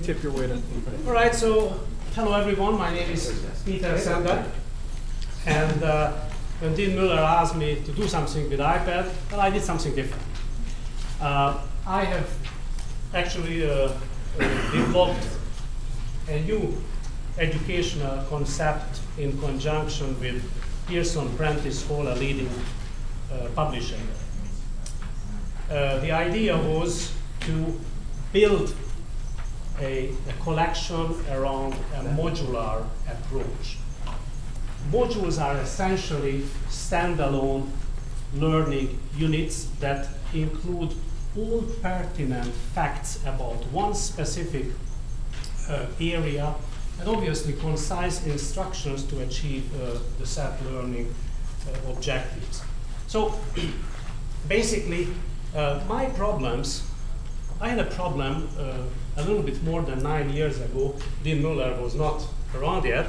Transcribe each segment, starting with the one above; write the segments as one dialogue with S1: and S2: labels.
S1: tip your waiter.
S2: All right, so hello everyone. My name is Peter Szende, and when Dean Müller asked me to do something with iPad, well, I did something different. I have actually developed a new educational concept in conjunction with Pearson Prentice Hall, a leading publisher. The idea was to build a collection around a modular approach. Modules are essentially standalone learning units that include all pertinent facts about one specific area, and obviously concise instructions to achieve the set learning objectives. So basically, I had a problem a little bit more than 9 years ago. Dean Müller was not around yet.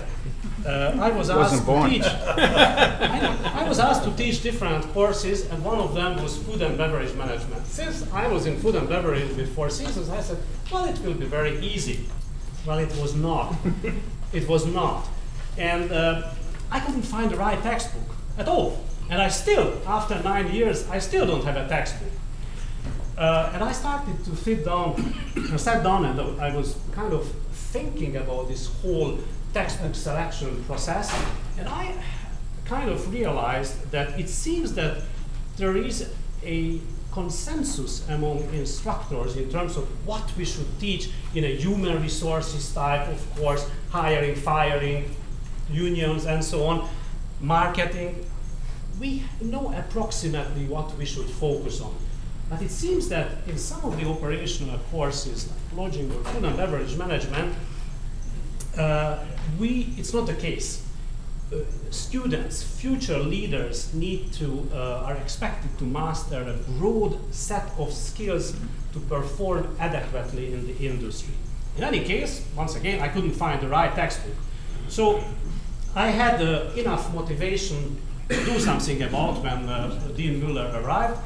S2: I was asked to teach. I was asked to teach different courses, and one of them was food and beverage management. Since I was in food and beverage with 4 seasons, I said, well, it will be very easy. Well, it was not. It was not. And I couldn't find the right textbook at all. And I still, after 9 years, I still don't have a textbook. And I started to sat down and I was kind of thinking about this whole textbook selection process. And I kind of realized that it seems that there is a consensus among instructors in terms of what we should teach in a human resources type, of course, hiring, firing, unions, and so on, marketing. We know approximately what we should focus on. But it seems that in some of the operational courses, like lodging or food and beverage management, it's not the case. Students, future leaders are expected to master a broad set of skills to perform adequately in the industry. In any case, once again, I couldn't find the right textbook. So I had enough motivation to do something about when Dean Müller arrived.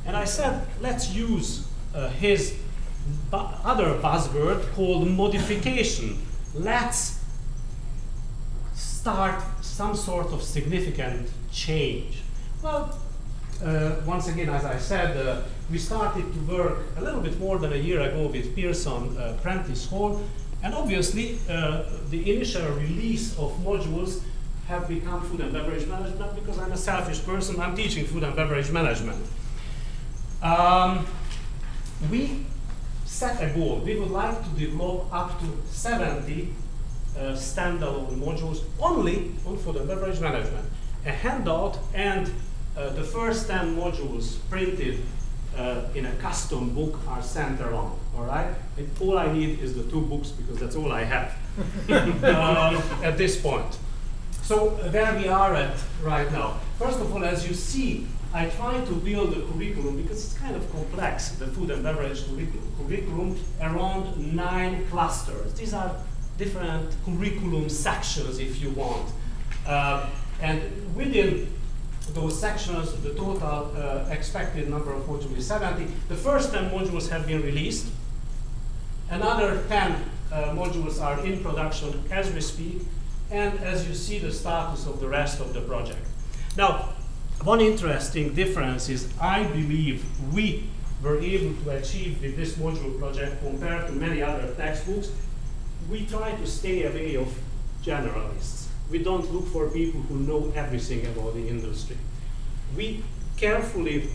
S2: And I said, let's use his other buzzword called modification. Let's start some sort of significant change. Well, once again, as I said, we started to work a little bit more than a year ago with Pearson Prentice Hall. And obviously, the initial release of modules have become food and beverage management because I'm a selfish person. I'm teaching food and beverage management. We set a goal. We would like to develop up to 70 standalone modules only on food and beverage management. A handout and the first 10 modules printed in a custom book are sent around, all right? And all I need is the 2 books because that's all I have at this point. So where we are at right now. First of all, as you see, I try to build a curriculum because it's kind of complex, the food and beverage curriculum, around 9 clusters. These are different curriculum sections, if you want. And within those sections, the total expected number of modules is 70. The first 10 modules have been released. Another 10 modules are in production as we speak. And as you see, the status of the rest of the project. Now, one interesting difference is I believe we were able to achieve with this module project compared to many other textbooks. We try to stay away of generalists. We don't look for people who know everything about the industry. We carefully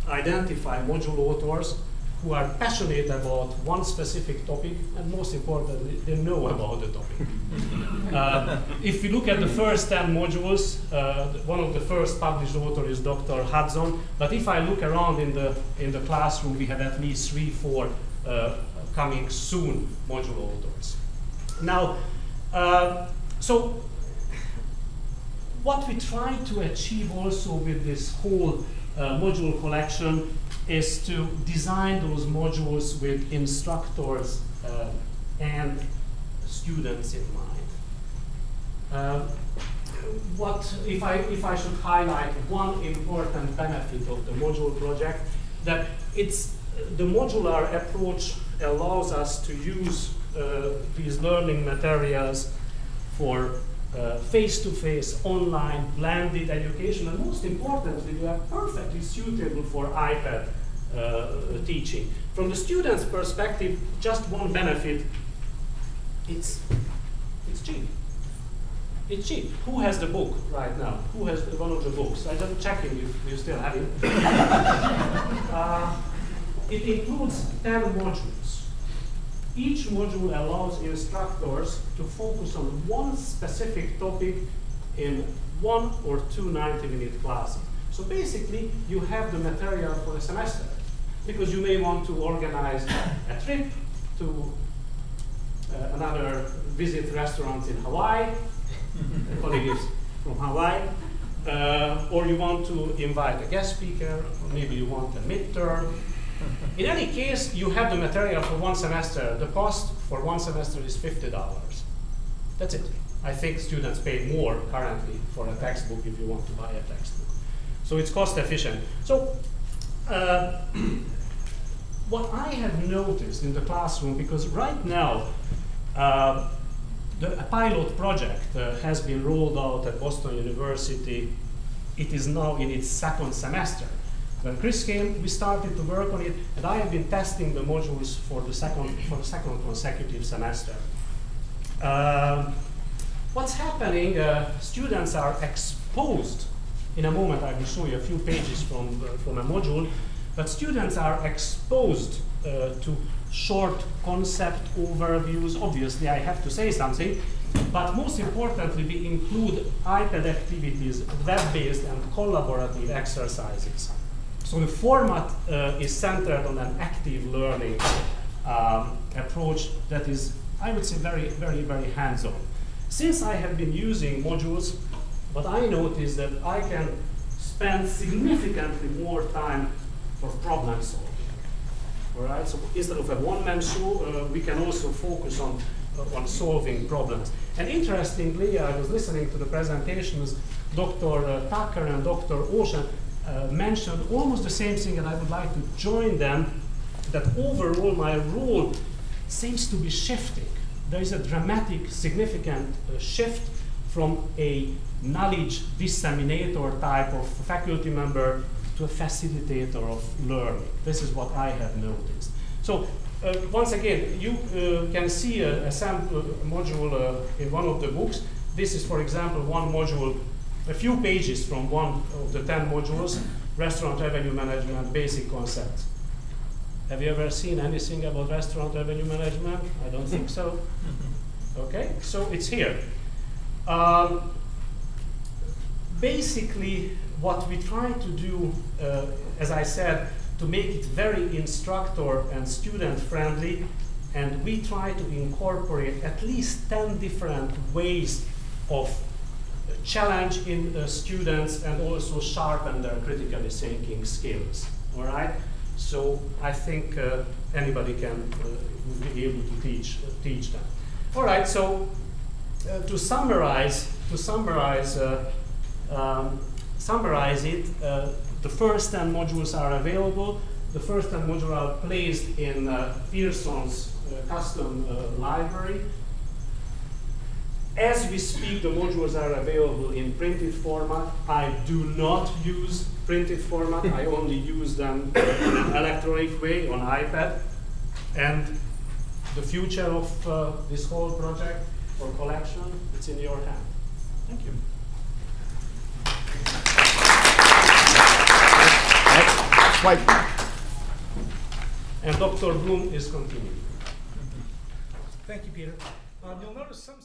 S2: identify module authors who are passionate about one specific topic, and most importantly, they know about the topic. If you look at the first 10 modules, one of the first published authors is Dr. Hudson, but if I look around in the classroom, we have at least 3-4 coming soon module authors. Now, so what we try to achieve also with this whole module collection is to design those modules with instructors and students in mind. What if I should highlight one important benefit of the module project, that the modular approach allows us to use these learning materials for face-to-face, online, blended education, and most importantly, they are perfectly suitable for iPad teaching. From the student's perspective, just one benefit, it's cheap. It's cheap. Who has the book right now? Who has one of the books? I'm just checking if you still have it. It includes 10 modules. Each module allows instructors to focus on one specific topic in 1 or 2 90-minute classes. So basically, you have the material for a semester, because you may want to organize a trip to another visit restaurants in Hawaii, colleagues from Hawaii, or you want to invite a guest speaker, or maybe you want a midterm. In any case, you have the material for one semester. The cost for one semester is $50. That's it. I think students pay more currently for a textbook if you want to buy a textbook. So it's cost efficient. So what I have noticed in the classroom, because right now the pilot project has been rolled out at Boston University. It is now in its 2nd semester. When Chris came, we started to work on it, and I have been testing the modules for the second consecutive semester. What's happening? Students are exposed. In a moment, I will show you a few pages from a module. But students are exposed to short concept overviews. Obviously, I have to say something. But most importantly, we include iPad activities, web-based and collaborative exercises. So the format is centered on an active learning approach that is, I would say, very, very, very hands-on. Since I have been using modules, what I noticed that I can spend significantly more time for problem solving. All right, so instead of a one-man show, we can also focus on solving problems. And interestingly, I was listening to the presentations. Dr. Tucker and Dr. Ocean mentioned almost the same thing, and I would like to join them, that overall my role seems to be shifting. There is a dramatic, significant shift from a knowledge disseminator type of faculty member to a facilitator of learning. This is what I have noticed. So once again, you can see a sample module in one of the books. This is, for example, one module, a few pages from one of the 10 modules, Restaurant Revenue Management Basic Concepts. Have you ever seen anything about restaurant revenue management? I don't think so. Okay, so it's here. Basically, what we try to do, as I said, to make it very instructor and student friendly, and we try to incorporate at least 10 different ways of challenge in students and also sharpen their critically thinking skills. All right. So I think anybody can be able to teach them. All right. So to summarize it, the first 10 modules are available. The first 10 modules are placed in Pearson's custom library. As we speak, the modules are available in printed format. I do not use printed format. I only use them in an electronic way on iPad. And the future of this whole project or collection, it's in your hand. Thank you.
S1: Swipe.
S2: And Dr. Bloom is continuing.
S3: Thank you, Peter. You'll notice some